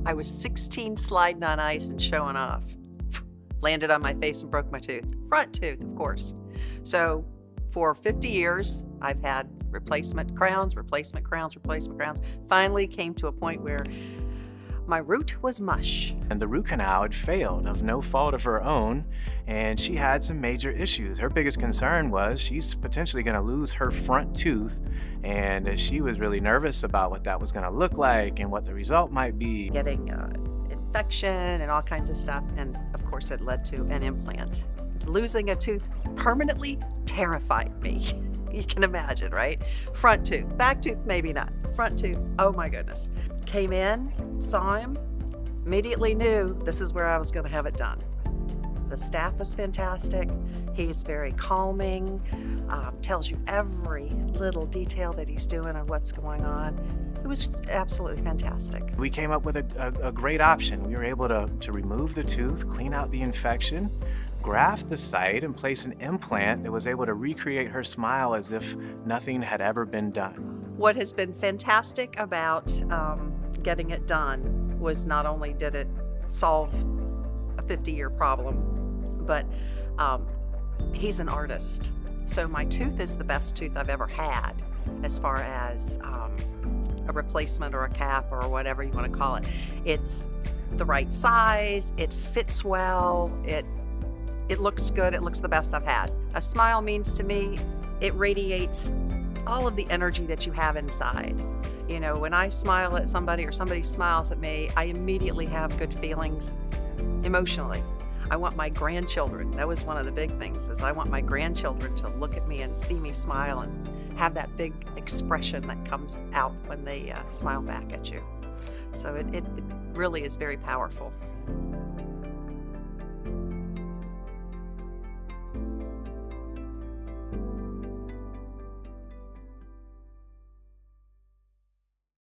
I was 16 sliding on ice and showing off. Landed on my face and broke my tooth. Front tooth, of course. So for 50 years, I've had replacement crowns. Finally came to a point where my root was mush. And the root canal had failed of no fault of her own, and she had some major issues. Her biggest concern was she's potentially going to lose her front tooth, and she was really nervous about what that was going to look like and what the result might be. Getting infection and all kinds of stuff, and of course it led to an implant. Losing a tooth permanently terrified me. You can imagine, right? Front tooth, back tooth, maybe not. Front tooth, oh my goodness. Came in, saw him, immediately knew this is where I was going to have it done. The staff was fantastic. He's very calming, tells you every little detail that he's doing and what's going on. It was absolutely fantastic. We came up with a great option. We were able to remove the tooth, clean out the infection, graft the site, and place an implant that was able to recreate her smile as if nothing had ever been done. What has been fantastic about getting it done was not only did it solve a 50-year problem, but he's an artist. So my tooth is the best tooth I've ever had as far as a replacement or a cap or whatever you want to call it. It's the right size, it fits well, it looks good, it looks the best I've had. A smile means to me, it radiates all of the energy that you have inside. You know, when I smile at somebody or somebody smiles at me, I immediately have good feelings emotionally. I want my grandchildren, that was one of the big things, is I want my grandchildren to look at me and see me smile and have that big expression that comes out when they smile back at you. So it really is very powerful.